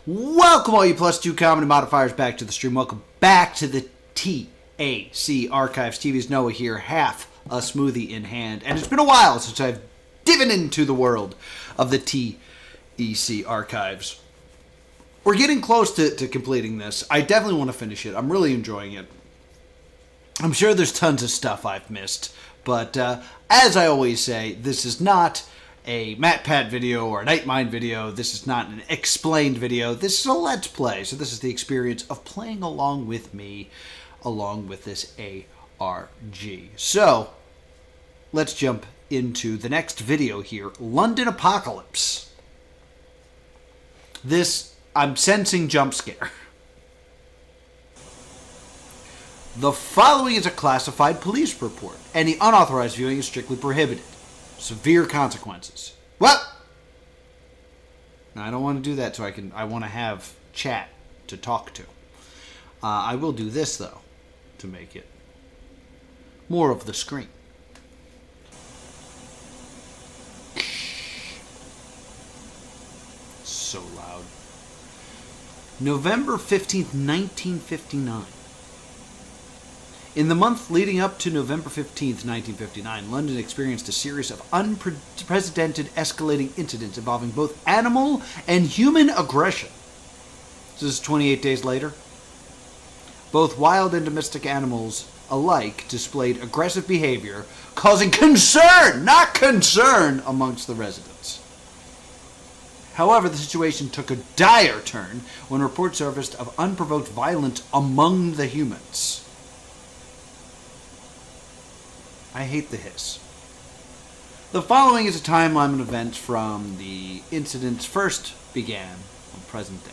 Welcome all you +2 comedy modifiers back to the stream. Welcome back to the T.E.C. Archives. TV's Noah here, half a smoothie in hand. And it's been a while since I've dived into the world of the T.E.C. Archives. We're getting close to completing this. I definitely want to finish it. I'm really enjoying it. I'm sure there's tons of stuff I've missed. But as I always say, this is not a MatPat video or a Nightmind video. This is not an explained video. This is a Let's Play. So this is the experience of playing along with me, along with this ARG. So, let's jump into the next video here. London Apocalypse. This, I'm sensing jump scare. The following is a classified police report. Any unauthorized viewing is strictly prohibited. Severe consequences. What? No, I don't want to do that, so I want to have chat to talk to. I will do this, though, to make it more of the screen. So loud. November 15th, 1959. In the month leading up to November 15th, 1959, London experienced a series of unprecedented escalating incidents involving both animal and human aggression. This is 28 days later. Both wild and domestic animals alike displayed aggressive behavior, causing concern, not concern, amongst the residents. However, the situation took a dire turn when reports surfaced of unprovoked violence among the humans. I hate the hiss. The following is a timeline of events from the incidents first began on present day.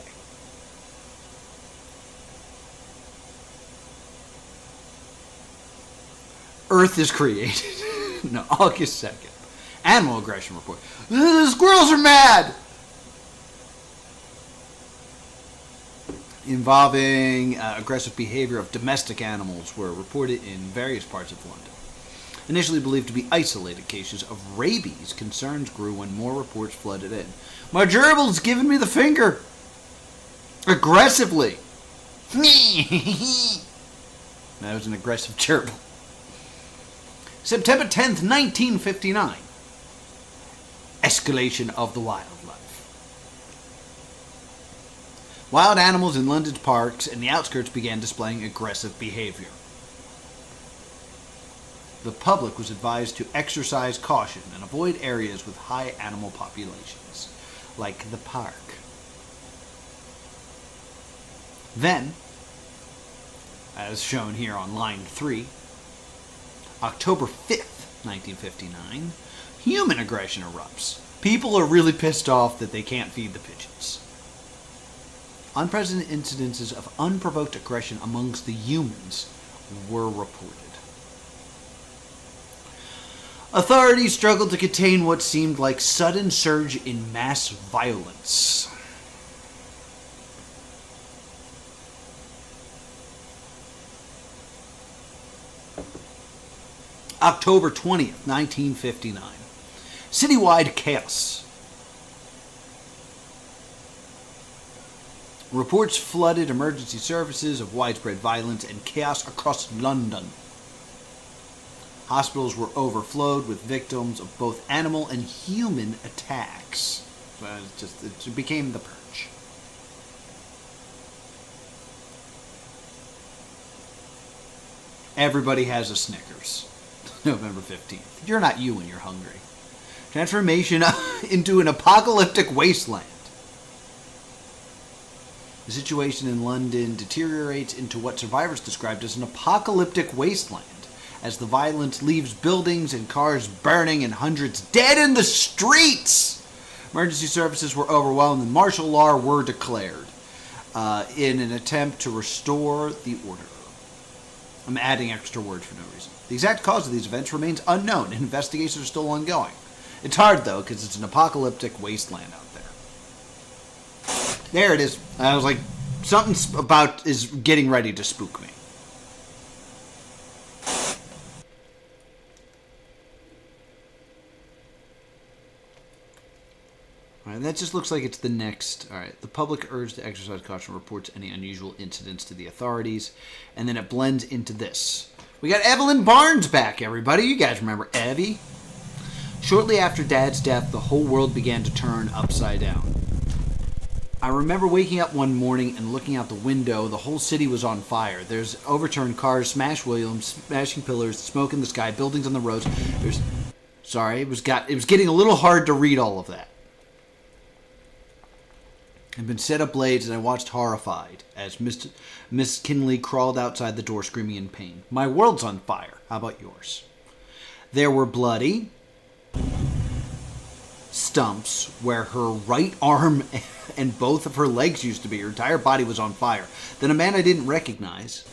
Earth is created. No, August 2nd. Animal aggression report. The squirrels are mad! Involving aggressive behavior of domestic animals were reported in various parts of London. Initially believed to be isolated cases of rabies, concerns grew when more reports flooded in. My gerbil's giving me the finger! Aggressively! That was an aggressive gerbil. September 10th, 1959. Escalation of the wildlife. Wild animals in London's parks and the outskirts began displaying aggressive behavior. The public was advised to exercise caution and avoid areas with high animal populations, like the park. Then, as shown here on line 3, October 5th, 1959, human aggression erupts. People are really pissed off that they can't feed the pigeons. Unprecedented incidences of unprovoked aggression amongst the humans were reported. Authorities struggled to contain what seemed like sudden surge in mass violence. October 20th, 1959. Citywide chaos. Reports flooded emergency services of widespread violence and chaos across London. Hospitals were overflowed with victims of both animal and human attacks. It became the purge. Everybody has a Snickers. November 15th. You're not you when you're hungry. Transformation into an apocalyptic wasteland. The situation in London deteriorates into what survivors described as an apocalyptic wasteland, as the violence leaves buildings and cars burning and hundreds dead in the streets. Emergency services were overwhelmed and martial law were declared in an attempt to restore the order. I'm adding extra words for no reason. The exact cause of these events remains unknown, and investigations are still ongoing. It's hard, though, because it's an apocalyptic wasteland out there. There it is. I was like, something about is getting ready to spook me. Alright, that just looks like it's the next. Alright, the public urged to exercise caution, reports any unusual incidents to the authorities. And then it blends into this. We got Evelyn Barnes back, everybody. You guys remember Evie? Shortly after Dad's death, the whole world began to turn upside down. I remember waking up one morning and looking out the window. The whole city was on fire. There's overturned cars, smashed windows, smashing pillars, smoke in the sky, buildings on the roads. It was getting a little hard to read all of that. I'd been set ablaze, and I watched horrified as Miss Kinley crawled outside the door screaming in pain. My world's on fire. How about yours? There were bloody stumps where her right arm and both of her legs used to be. Her entire body was on fire. Then a man I didn't recognize.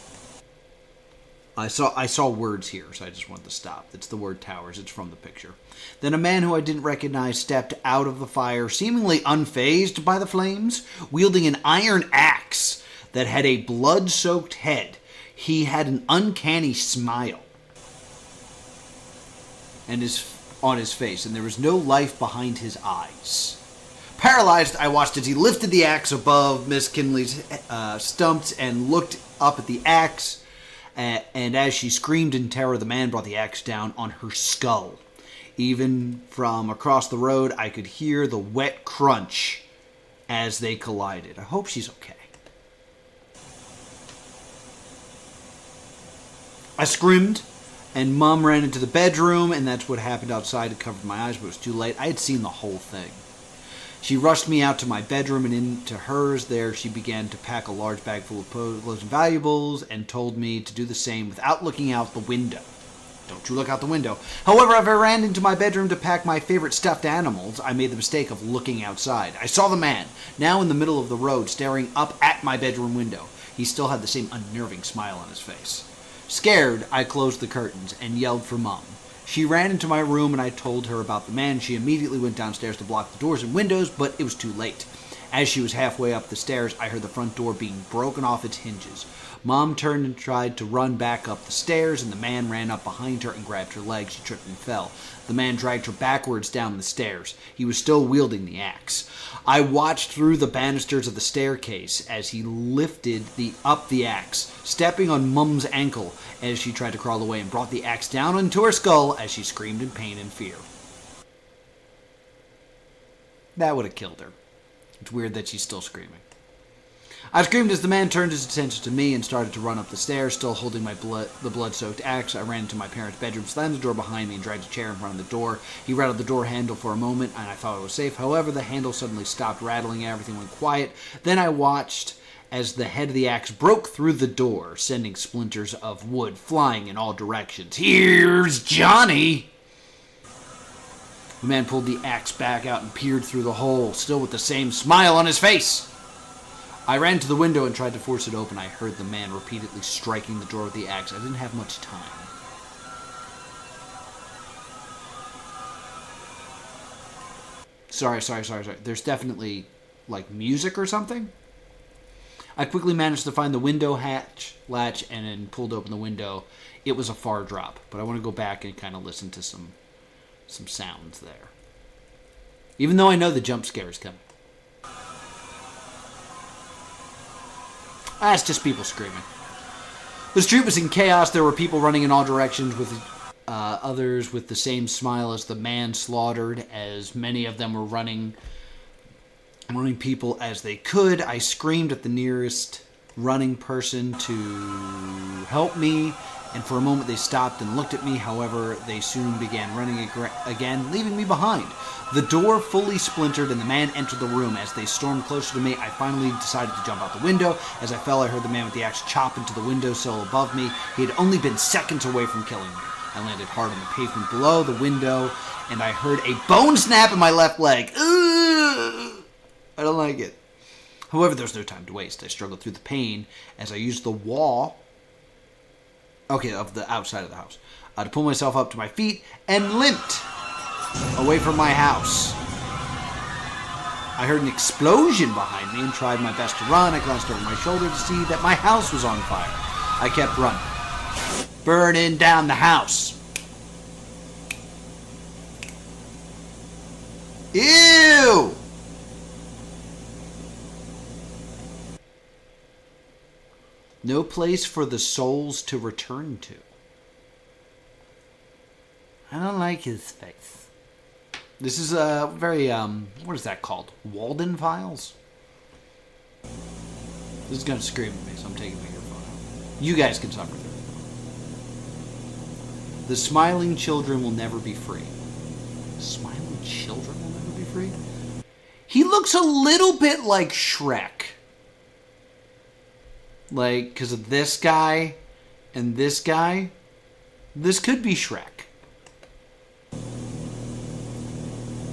I saw words here, so I just wanted to stop. It's the word towers. It's from the picture. Then a man who I didn't recognize stepped out of the fire, seemingly unfazed by the flames, wielding an iron axe that had a blood-soaked head. He had an uncanny smile on his face, and there was no life behind his eyes. Paralyzed, I watched as he lifted the axe above Miss Kinley's stumps and looked up at the axe. And as she screamed in terror, the man brought the axe down on her skull. Even from across the road, I could hear the wet crunch as they collided. I hope she's okay. I screamed, and Mom ran into the bedroom, and that's what happened outside. It covered my eyes, but it was too late. I had seen the whole thing. She rushed me out to my bedroom and into hers. There she began to pack a large bag full of clothes and valuables and told me to do the same without looking out the window. Don't you look out the window. However, if I ran into my bedroom to pack my favorite stuffed animals, I made the mistake of looking outside. I saw the man, now in the middle of the road, staring up at my bedroom window. He still had the same unnerving smile on his face. Scared, I closed the curtains and yelled for Mom. She ran into my room and I told her about the man. She immediately went downstairs to block the doors and windows, but it was too late. As she was halfway up the stairs, I heard the front door being broken off its hinges. Mom turned and tried to run back up the stairs, and the man ran up behind her and grabbed her leg. She tripped and fell. The man dragged her backwards down the stairs. He was still wielding the axe. I watched through the banisters of the staircase as he lifted up the axe, stepping on Mum's ankle as she tried to crawl away, and brought the axe down into her skull as she screamed in pain and fear. That would have killed her. It's weird that she's still screaming. I screamed as the man turned his attention to me and started to run up the stairs, still holding the blood-soaked axe. I ran into my parents' bedroom, slammed the door behind me, and dragged a chair in front of the door. He rattled the door handle for a moment, and I thought I was safe. However, the handle suddenly stopped rattling, and everything went quiet. Then I watched as the head of the axe broke through the door, sending splinters of wood flying in all directions. "Here's Johnny!" The man pulled the axe back out and peered through the hole, still with the same smile on his face. I ran to the window and tried to force it open. I heard the man repeatedly striking the door with the axe. I didn't have much time. Sorry. There's definitely, like, music or something. I quickly managed to find the window latch and then pulled open the window. It was a far drop, but I want to go back and kind of listen to some sounds there. Even though I know the jump scare is coming. That's just people screaming. The street was in chaos. There were people running in all directions, with others with the same smile as the man slaughtered, as many of them were running people as they could. I screamed at the nearest running person to help me, and for a moment they stopped and looked at me. However, they soon began running again, leaving me behind. The door fully splintered and the man entered the room. As they stormed closer to me, I finally decided to jump out the window. As I fell, I heard the man with the axe chop into the windowsill above me. He had only been seconds away from killing me. I landed hard on the pavement below the window, and I heard a bone snap in my left leg. Ugh! I don't like it. However, there was no time to waste. I struggled through the pain as I used the wall of the outside of the house to pull myself up to my feet and limped away from my house. I heard an explosion behind me and tried my best to run. I glanced over my shoulder to see that my house was on fire. I kept running. Burning down the house. Ew! No place for the souls to return to. I don't like his face. This is a very, what is that called? Walden Files? This is going to scream at me, so I'm taking my earphone out. You guys can suffer through it. The smiling children will never be free. Smiling children will never be free? He looks a little bit like Shrek. Like, because of this guy and this guy. This could be Shrek.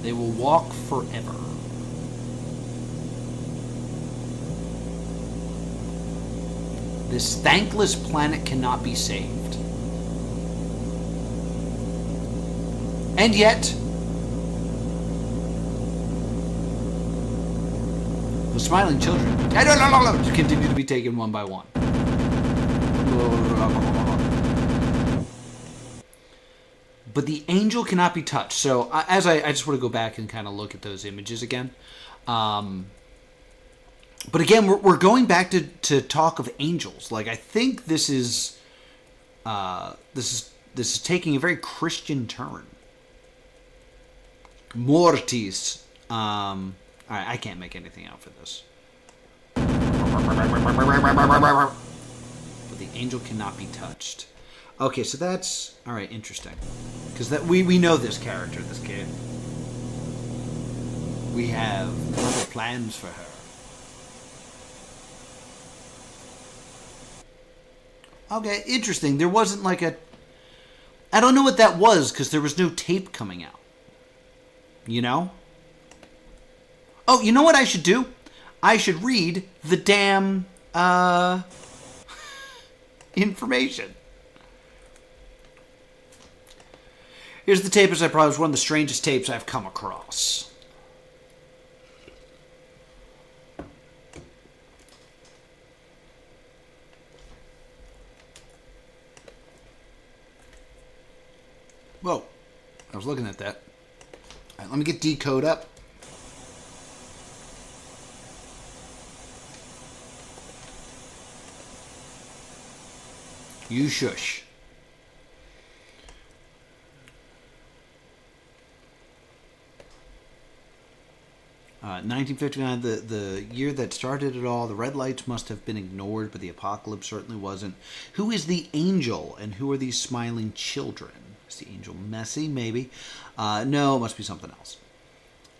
They will walk forever. This thankless planet cannot be saved. And yet, the smiling children continue to be taken one by one. But the angel cannot be touched. So, as I just want to go back and kind of look at those images again. But again, we're going back to talk of angels. Like, I think this is taking a very Christian turn. Mortis. Alright, I can't make anything out for this. But the angel cannot be touched. Okay, so that's alright, interesting. Because that we know this character, this kid. We have other plans for her. Okay, interesting. There wasn't like a... I don't know what that was, because there was no tape coming out. You know? Oh, you know what I should do? I should read the damn, information. Here's the tape as I probably was one of the strangest tapes I've come across. Whoa. I was looking at that. All right, let me get decode up. You shush. 1959, the year that started it all. The red lights must have been ignored, but the apocalypse certainly wasn't. Who is the angel, and who are these smiling children? Is the angel Messi? Maybe. No, it must be something else.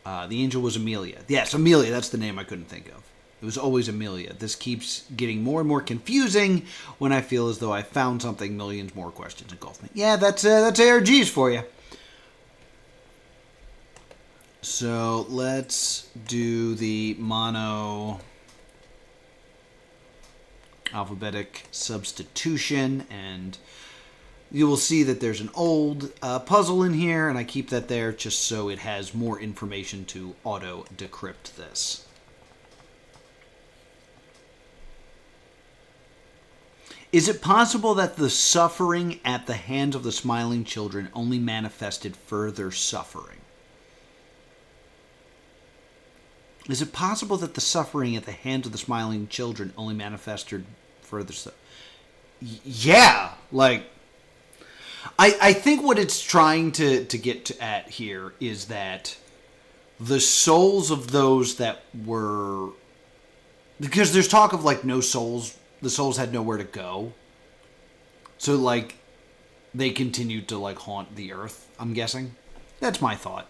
The angel was Amelia. Yes, Amelia. That's the name I couldn't think of. It was always Amelia. This keeps getting more and more confusing when I feel as though I found something. Millions more questions engulf me. Yeah, that's ARGs for you. So let's do the mono alphabetic substitution, and you will see that there's an old puzzle in here, and I keep that there just so it has more information to auto-decrypt this. Is it possible that the suffering at the hands of the smiling children only manifested further suffering? Is it possible that the suffering at the hands of the smiling children only manifested further suffering? Yeah, like, I think what it's trying to get at here is that the souls of those that were... Because there's talk of, like, no souls... The souls had nowhere to go. So, like, they continued to, like, haunt the earth, I'm guessing. That's my thought.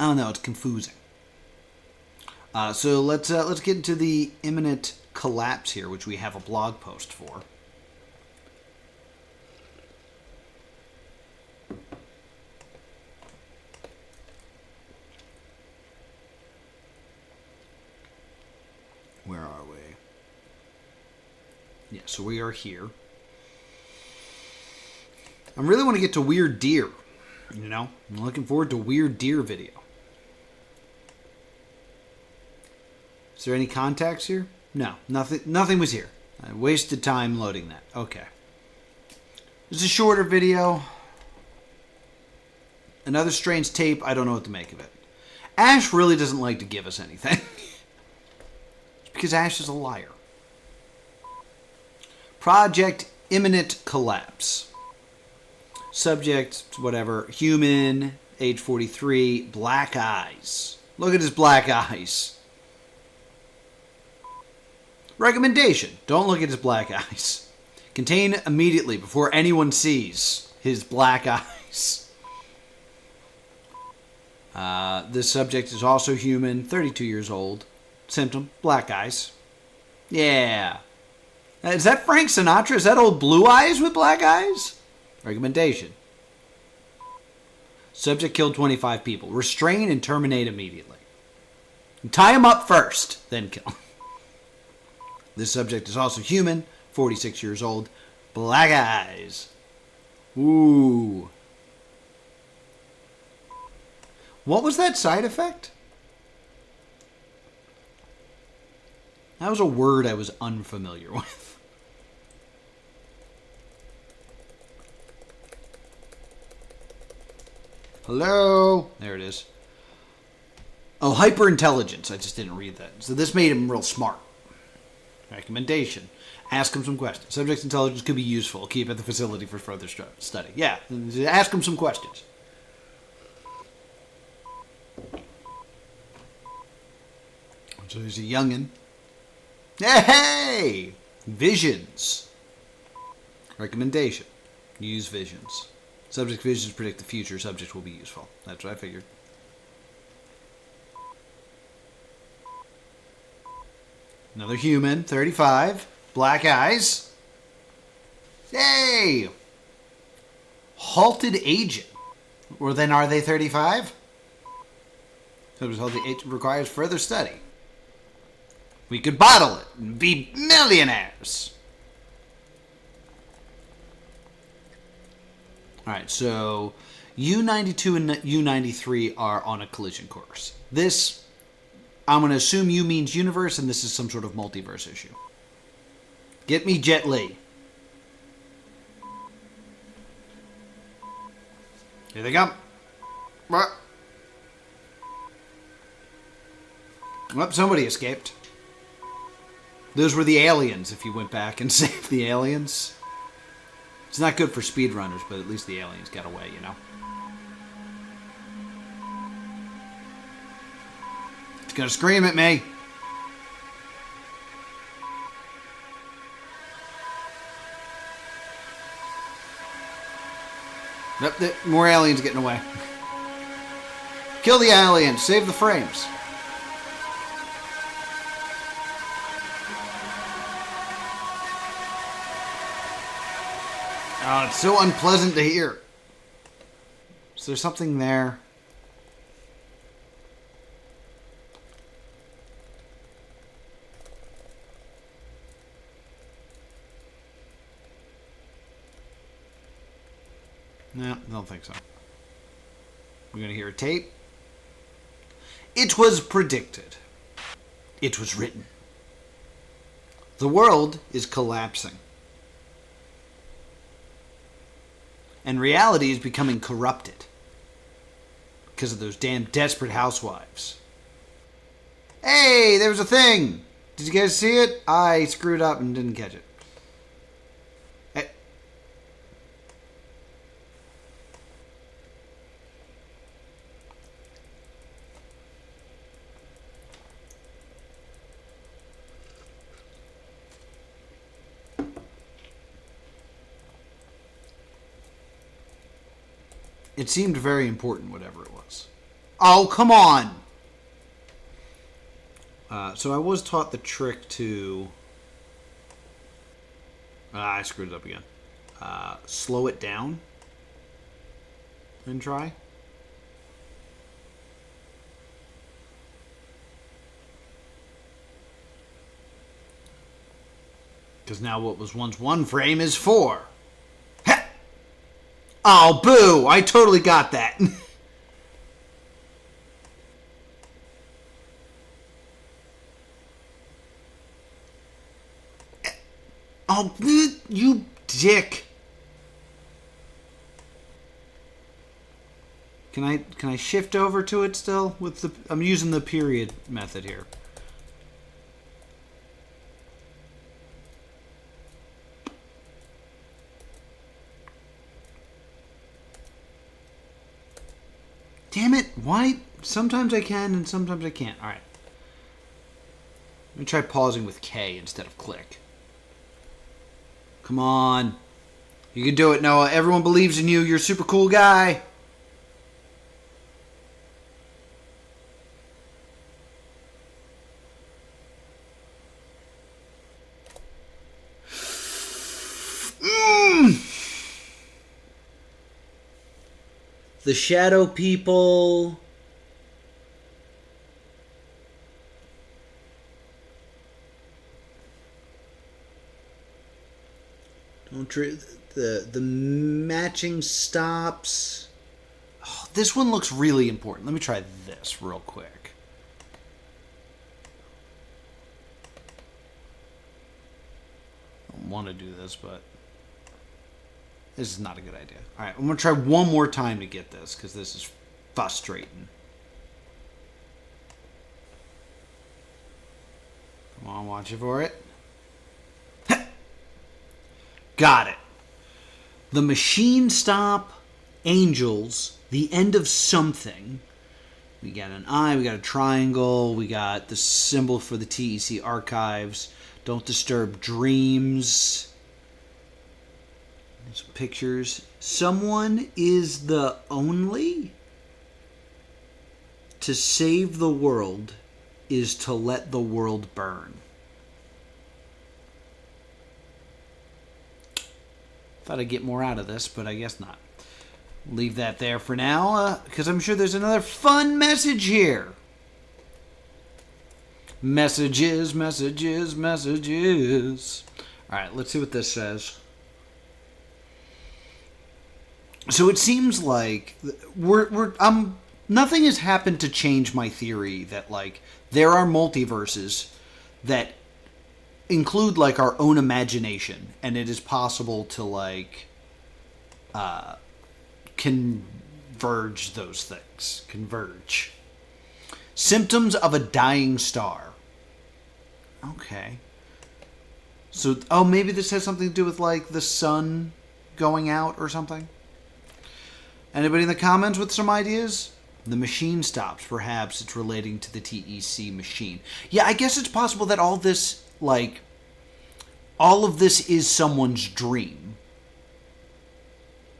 I don't know, it's confusing. So let's get into the imminent collapse here, which we have a blog post for. Where are we? Yeah, so we are here. I really want to get to Weird Deer. You know, I'm looking forward to Weird Deer video. Is there any contacts here? No, nothing was here. I wasted time loading that. Okay. This is a shorter video. Another strange tape. I don't know what to make of it. Ash really doesn't like to give us anything. Because Ash is a liar. Project Imminent Collapse. Subject, whatever, human, age 43, black eyes. Look at his black eyes. Recommendation, don't look at his black eyes. Contain immediately before anyone sees his black eyes. This subject is also human, 32 years old. Symptom, black eyes. Yeah. Is that Frank Sinatra? Is that old Blue Eyes with black eyes? Recommendation. Subject killed 25 people. Restrain and terminate immediately. Tie him up first, then kill him. This subject is also human, 46 years old. Black eyes. Ooh. What was that side effect? That was a word I was unfamiliar with. Hello? There it is. Oh, hyperintelligence. I just didn't read that. So this made him real smart. Recommendation. Ask him some questions. Subject's intelligence could be useful. Keep at the facility for further study. Yeah, ask him some questions. So he's a youngin'. Hey! Visions. Recommendation. Use visions. Subject visions predict the future. Subject will be useful. That's what I figured. Another human, 35. Black eyes. Yay! Halted agent. Or then are they 35? Subject halted agent requires further study. We could bottle it and be millionaires. Alright, so U92 and U93 are on a collision course. This, I'm going to assume U means universe, and this is some sort of multiverse issue. Get me Jet Li. Here they come. Oh, somebody escaped. Those were the aliens, if you went back and saved the aliens. It's not good for speedrunners, but at least the aliens got away, you know? It's gonna scream at me. Nope, more aliens getting away. Kill the aliens, save the frames. Oh, it's so unpleasant to hear. Is there something there? No, don't think so. We're going to hear a tape. It was predicted. It was written. The world is collapsing. And reality is becoming corrupted because of those damn desperate housewives. Hey, there was a thing. Did you guys see it? I screwed up and didn't catch it. Hey. It seemed very important, whatever it was. Oh, come on! So I was taught the trick to... I screwed it up again. Slow it down. And try. Because now what was once 1 frame is 4. Oh, boo! I totally got that. Oh, you dick. Can I shift over to it still? I'm using the period method here. Damn it. Why? Sometimes I can and sometimes I can't. All right. Let me try pausing with K instead of click. Come on. You can do it, Noah. Everyone believes in you. You're a super cool guy. The shadow people. Don't the matching stops. Oh, this one looks really important. Let me try this real quick. I don't want to do this, but this is not a good idea. All right, I'm going to try one more time to get this because this is frustrating. Come on, watch it for it. Got it. The machine stop, angels, the end of something. We got an eye, we got a triangle, we got the symbol for the T.E.C. archives. Don't disturb dreams. Some pictures. Someone is the only. To save the world is to let the world burn. Thought I'd get more out of this, but I guess not. Leave that there for now, because I'm sure there's another fun message here. Messages, messages, messages. All right, let's see what this says. So it seems like nothing has happened to change my theory that like there are multiverses that include like our own imagination, and it is possible to like converge those things. Converge. Symptoms of a dying star. Okay. So, oh, maybe this has something to do with like the sun going out or something. Anybody in the comments with some ideas? The machine stops. Perhaps it's relating to the T.E.C. machine. Yeah, I guess it's possible that all this, like, all of this is someone's dream.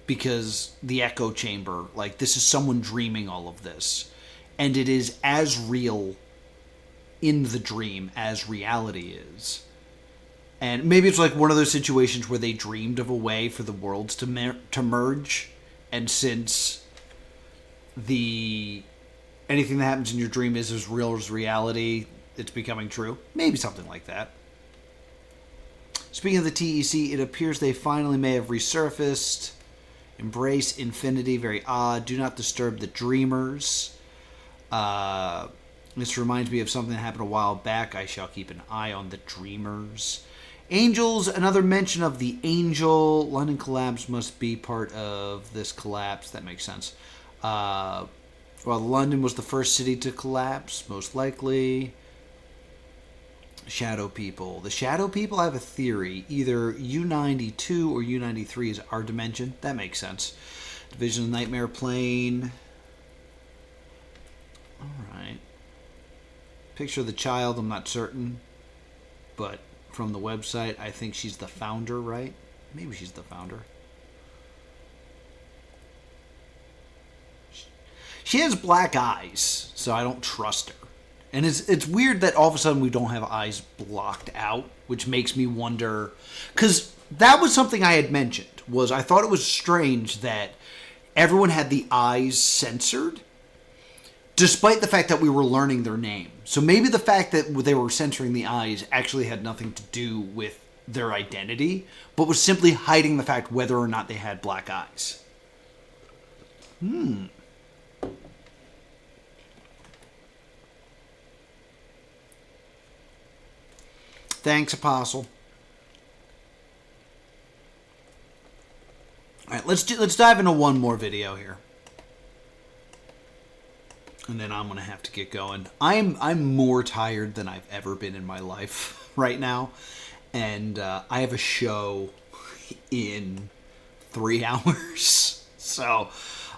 Because the echo chamber, like, this is someone dreaming all of this. And it is as real in the dream as reality is. And maybe it's like one of those situations where they dreamed of a way for the worlds to merge. And since anything that happens in your dream is as real as reality, it's becoming true. Maybe something like that. Speaking of the T.E.C., it appears they finally may have resurfaced. Embrace infinity, very odd. Do not disturb the dreamers. This reminds me of something that happened a while back. I shall keep an eye on the dreamers. Angels, another mention of the angel. London collapse must be part of this collapse. That makes sense. Well, London was the first city to collapse, most likely. Shadow people. The shadow people, I have a theory. Either U92 or U93 is our dimension. That makes sense. Division of the Nightmare Plane. Alright. Picture of the child, I'm not certain. But from the website, I think she's the founder, right? Maybe she's the founder. She has black eyes, so I don't trust her. And it's weird that all of a sudden we don't have eyes blocked out, which makes me wonder. Because that was something I had mentioned, was I thought it was strange that everyone had the eyes censored, despite the fact that we were learning their name. So maybe the fact that they were censoring the eyes actually had nothing to do with their identity, but was simply hiding the fact whether or not they had black eyes. Thanks, Apostle. All right, let's dive into one more video here, and then I'm gonna have to get going. I'm more tired than I've ever been in my life right now, and I have a show in 3 hours, so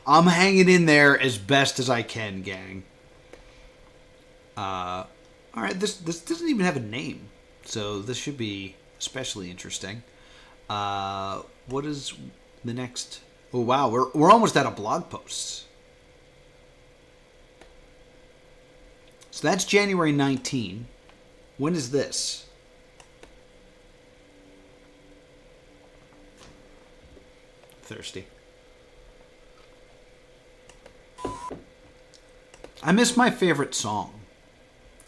I'm hanging in there as best as I can, gang. All right, this doesn't even have a name, so this should be especially interesting. What is the next? Oh wow, we're almost out of blog posts. So that's January 19. When is this? Thirsty. I missed my favorite song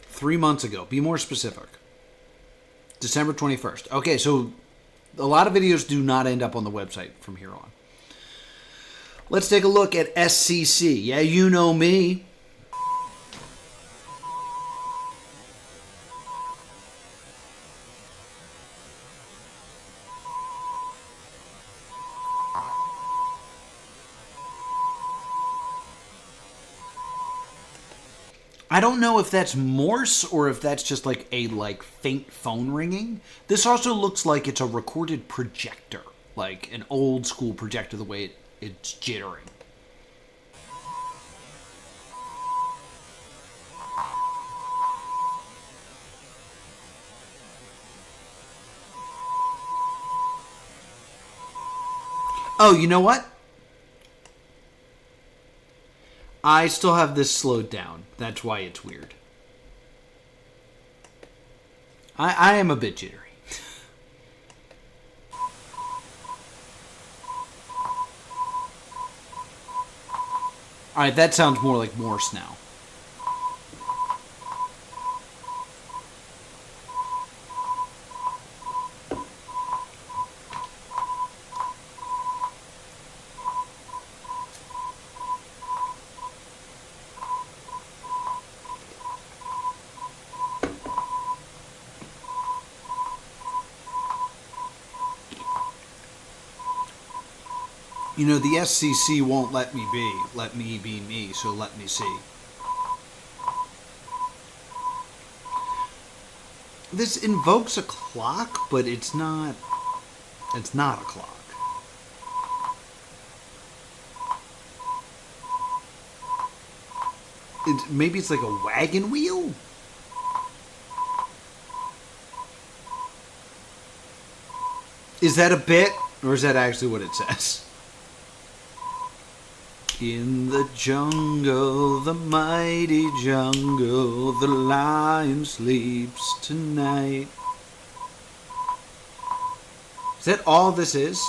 3 months ago. Be more specific. December 21st. Okay, so a lot of videos do not end up on the website from here on. Let's take a look at SCC. Yeah, you know me. I don't know if that's Morse or if that's just like a faint phone ringing. This also looks like it's a recorded projector, like an old school projector, the way it's jittering. Oh, you know what? I still have this slowed down. That's why it's weird. I am a bit jittery. Alright, that sounds more like Morse now. You know, the SCC won't let me be me, so let me see. This invokes a clock, but it's not a clock. Maybe it's like a wagon wheel? Is that a bit, or is that actually what it says? In the jungle, the mighty jungle, the lion sleeps tonight. Is that all this is?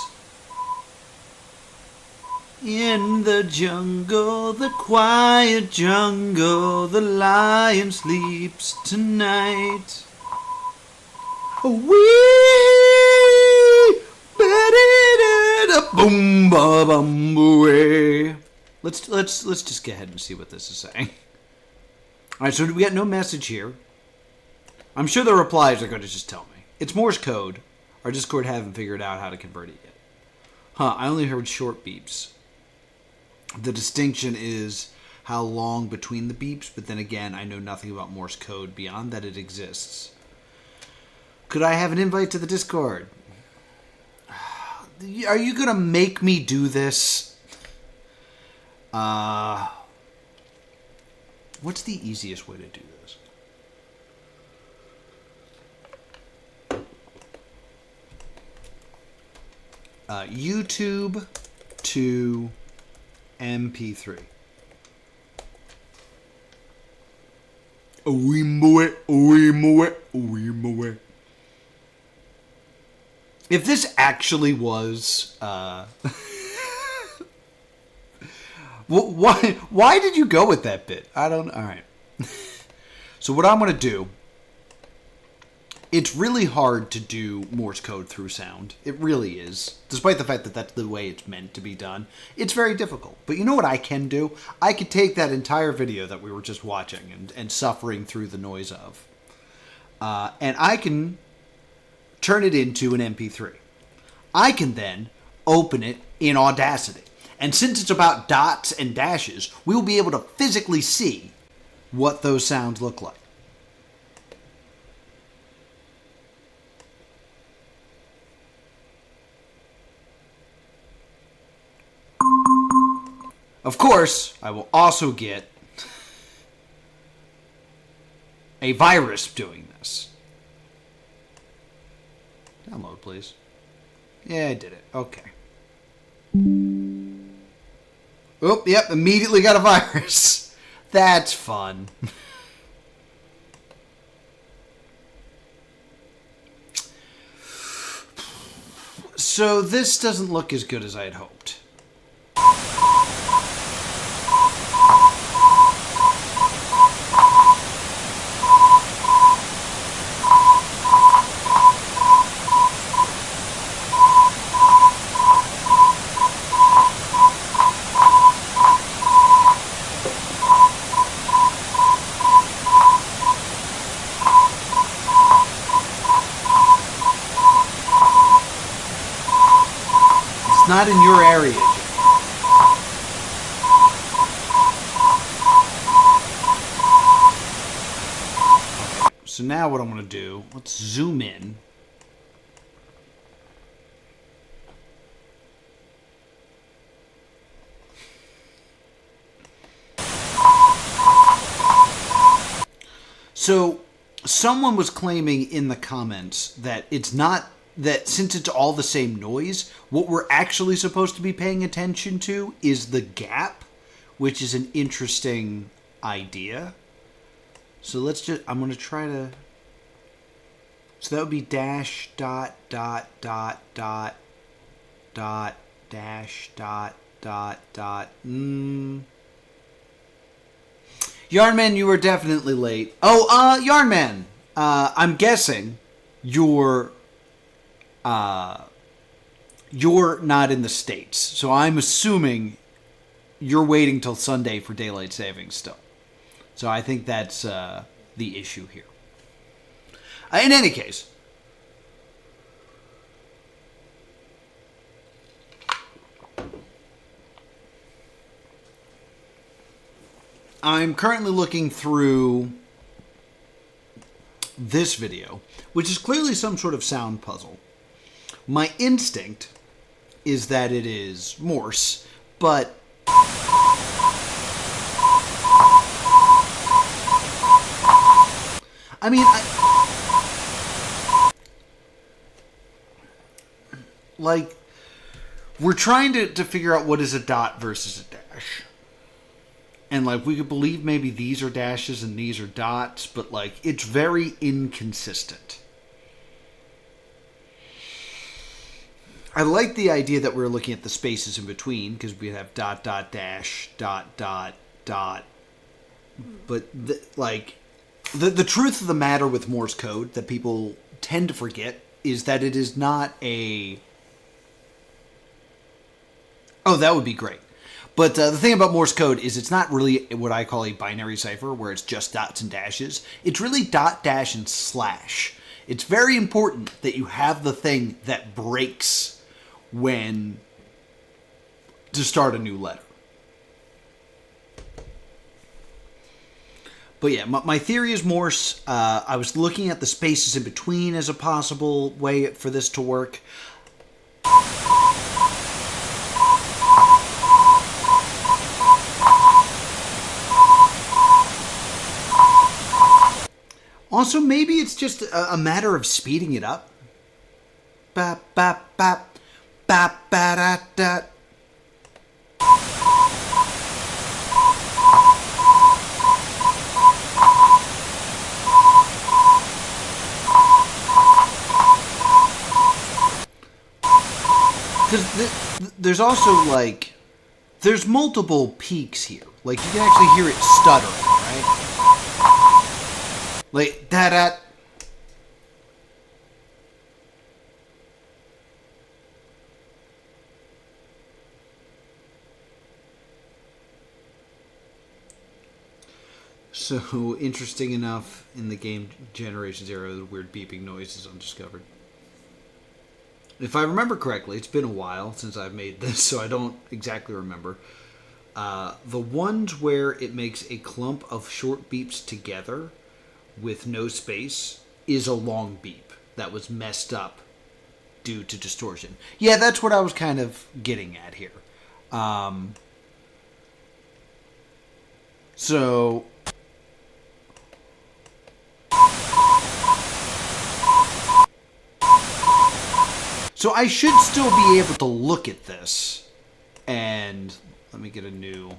In the jungle, the quiet jungle, the lion sleeps tonight. Wee! Boom ba bum boo. Let's just go ahead and see what this is saying. All right, so we got no message here. I'm sure the replies are going to just tell me. It's Morse code. Our Discord haven't figured out how to convert it yet. Huh, I only heard short beeps. The distinction is how long between the beeps, but then again, I know nothing about Morse code beyond that it exists. Could I have an invite to the Discord? Are you going to make me do this? What's the easiest way to do this? YouTube to MP3. If this actually was why did you go with that bit? I don't. All right. So what I'm going to do, it's really hard to do Morse code through sound. It really is. Despite the fact that that's the way it's meant to be done. It's very difficult. But you know what I can do? I could take that entire video that we were just watching and suffering through the noise of. And I can turn it into an MP3. I can then open it in Audacity. And since it's about dots and dashes, we will be able to physically see what those sounds look like. Of course, I will also get a virus doing this. Download, please. Yeah, I did it. Okay. Oh, yep, immediately got a virus. That's fun. So this doesn't look as good as I had hoped. It's not in your area, Jim. Okay, so now what I'm going to do, let's zoom in. So someone was claiming in the comments that it's not, that since it's all the same noise, what we're actually supposed to be paying attention to is the gap, which is an interesting idea. So let's just, I'm going to try to, so that would be dash dot dot dot dot dot dash dot dot dot. Yarnman, you were definitely late. Oh, Yarnman, I'm guessing you're not in the States. So I'm assuming you're waiting till Sunday for daylight savings still. So I think that's the issue here. In any case, I'm currently looking through this video, which is clearly some sort of sound puzzle. My instinct is that it is Morse, but I mean, like, we're trying to figure out what is a dot versus a dash. And, like, we could believe maybe these are dashes and these are dots, but, like, it's very inconsistent. I like the idea that we're looking at the spaces in between, because we have dot, dot, dash, dot, dot, dot. But, the truth of the matter with Morse code that people tend to forget is that it is not a... Oh, that would be great. But the thing about Morse code is it's not really what I call a binary cipher where it's just dots and dashes. It's really dot, dash, and slash. It's very important that you have the thing that breaks when to start a new letter. But yeah, my theory is Morse. I was looking at the spaces in between as a possible way for this to work. Also, maybe it's just a matter of speeding it up. Bap, bap, bap, bap, ba, da, da. Because there's also, like, there's multiple peaks here. Like, you can actually hear it stuttering, right? Like, da-da. So, interesting enough, in the game Generations era, the weird beeping noise is undiscovered. If I remember correctly, it's been a while since I've made this, so I don't exactly remember. The ones where it makes a clump of short beeps together with no space is a long beep that was messed up due to distortion. Yeah, that's what I was kind of getting at here. So I should still be able to look at this. And let me get a new...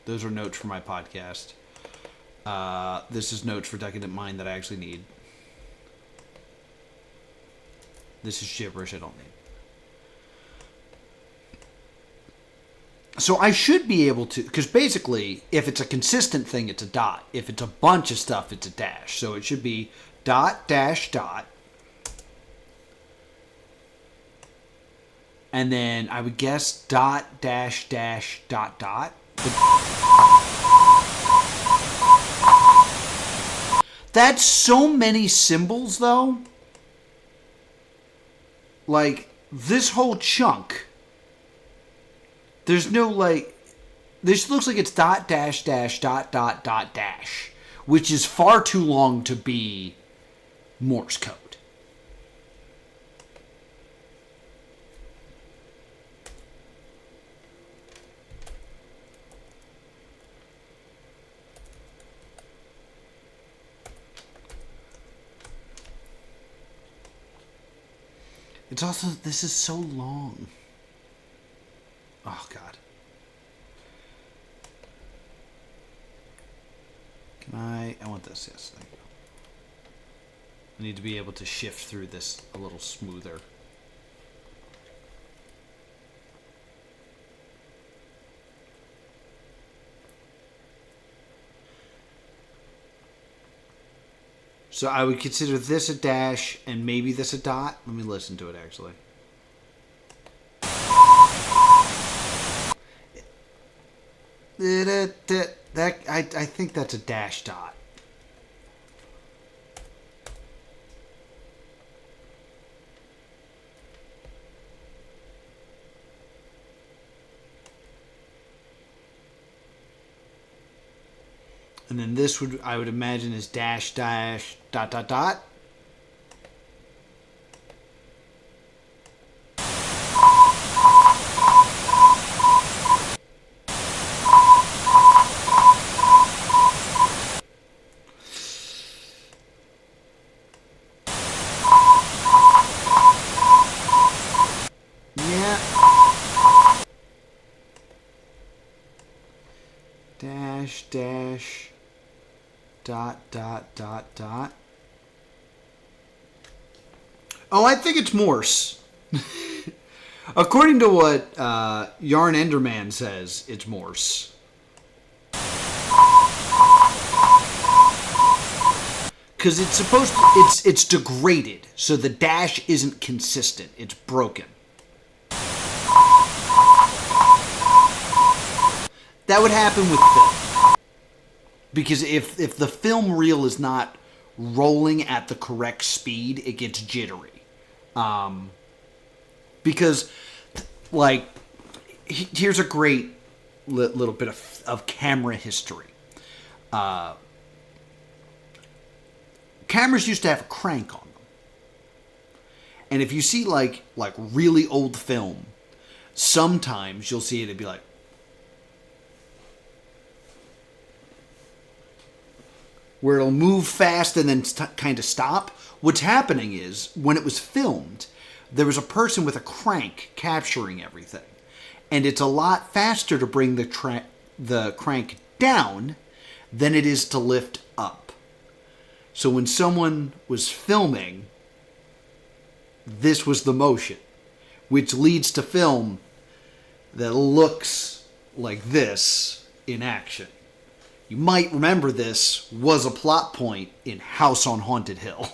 Those are notes for my podcast. This is notes for Decadent Mind that I actually need. This is gibberish I don't need. So I should be able to... Because basically, if it's a consistent thing, it's a dot. If it's a bunch of stuff, it's a dash. So it should be dot, dash, dot. And then I would guess dot, dash, dash, dot, dot. That's so many symbols, though. Like, this whole chunk, there's no, like... This looks like it's dot, dash, dash, dot, dot, dot, dash. Which is far too long to be Morse code. It's also, this is so long. Oh, God. Can I want this, yes, thank you. I need to be able to shift through this a little smoother. So I would consider this a dash and maybe this a dot. Let me listen to it, actually. I think that's a dash dot. And then this would, I would imagine, is dash, dash, dot, dot, dot. Yeah. Dash, dash. Dot, dot, dot, dot. Oh, I think it's Morse. According to what Yarn Enderman says, it's Morse. Because it's supposed to... It's degraded, so the dash isn't consistent. It's broken. That would happen with film. Because if the film reel is not rolling at the correct speed, it gets jittery. Because, like, here's a great little bit of camera history. Cameras used to have a crank on them. And if you see, like really old film, sometimes you'll see it'd be like, where it'll move fast and then kind of stop. What's happening is, when it was filmed, there was a person with a crank capturing everything. And it's a lot faster to bring the crank down than it is to lift up. So when someone was filming, this was the motion, which leads to film that looks like this in action. You might remember this was a plot point in House on Haunted Hill.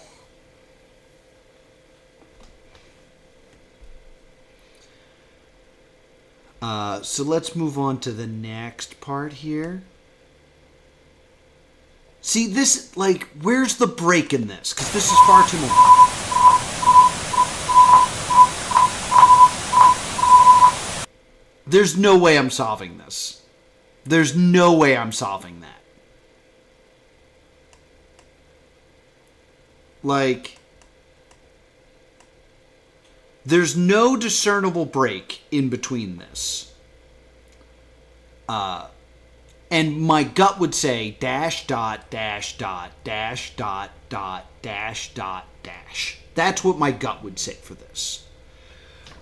So let's move on to the next part here. See, this, like, where's the break in this? Because this is far too long. There's no way I'm solving this. There's no way I'm solving that. Like, there's no discernible break in between this. And my gut would say dash dot dash dot dash dot dot dash dot dash. That's what my gut would say for this.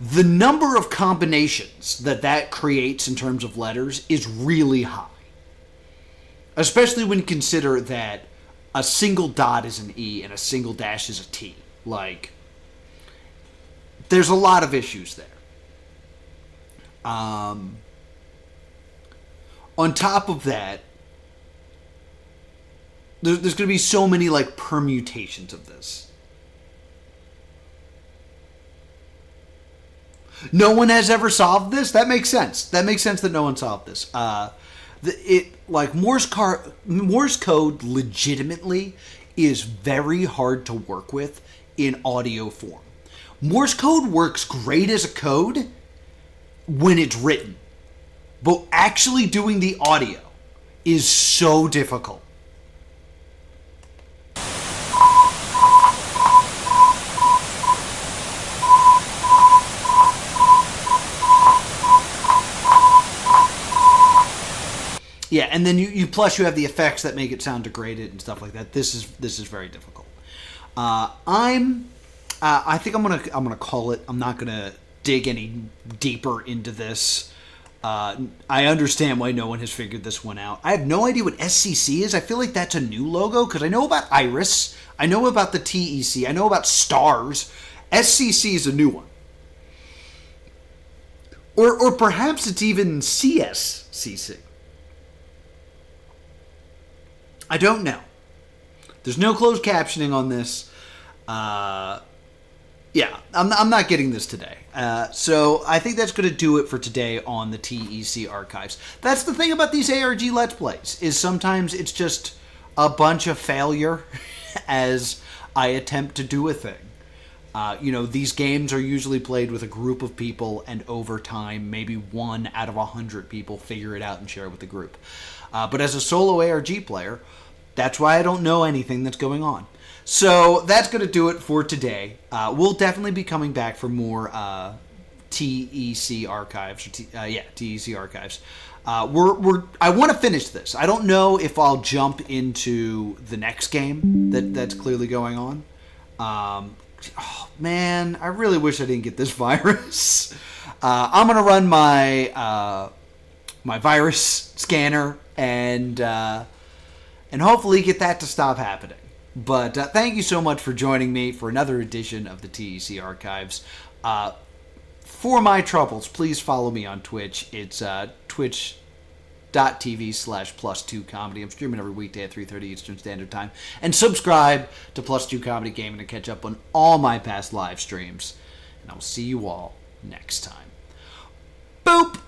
The number of combinations that creates in terms of letters is really high. Especially when you consider that a single dot is an E and a single dash is a T. Like, there's a lot of issues there. On top of that, there's going to be so many, like, permutations of this. No one has ever solved this? That makes sense. That makes sense that no one solved this. Morse code legitimately is very hard to work with in audio form. Morse code works great as a code when it's written, but actually doing the audio is so difficult. Yeah, and then you plus you have the effects that make it sound degraded and stuff like that. This is very difficult. I think I'm gonna call it. I'm not gonna dig any deeper into this. I understand why no one has figured this one out. I have no idea what SCC is. I feel like that's a new logo because I know about Iris. I know about the T.E.C. I know about stars. SCC is a new one. Or perhaps it's even CSCC. I don't know. There's no closed captioning on this. Yeah, I'm not getting this today. So I think that's going to do it for today on the T.E.C. archives. That's the thing about these ARG Let's Plays, is sometimes it's just a bunch of failure as I attempt to do a thing. These games are usually played with a group of people, and over time, maybe 1 out of 100 people figure it out and share it with the group. But as a solo ARG player, that's why I don't know anything that's going on. So that's going to do it for today. We'll definitely be coming back for more T.E.C. archives. T.E.C. archives. I want to finish this. I don't know if I'll jump into the next game that's clearly going on. Oh, man, I really wish I didn't get this virus. I'm going to run my my virus scanner and hopefully get that to stop happening. But thank you so much for joining me for another edition of the T.E.C. Archives. For my troubles, please follow me on Twitch. It's twitch.tv/plus2comedy. I'm streaming every weekday at 3:30 Eastern Standard Time. And subscribe to Plus 2 Comedy Gaming to catch up on all my past live streams. And I'll see you all next time. Boop!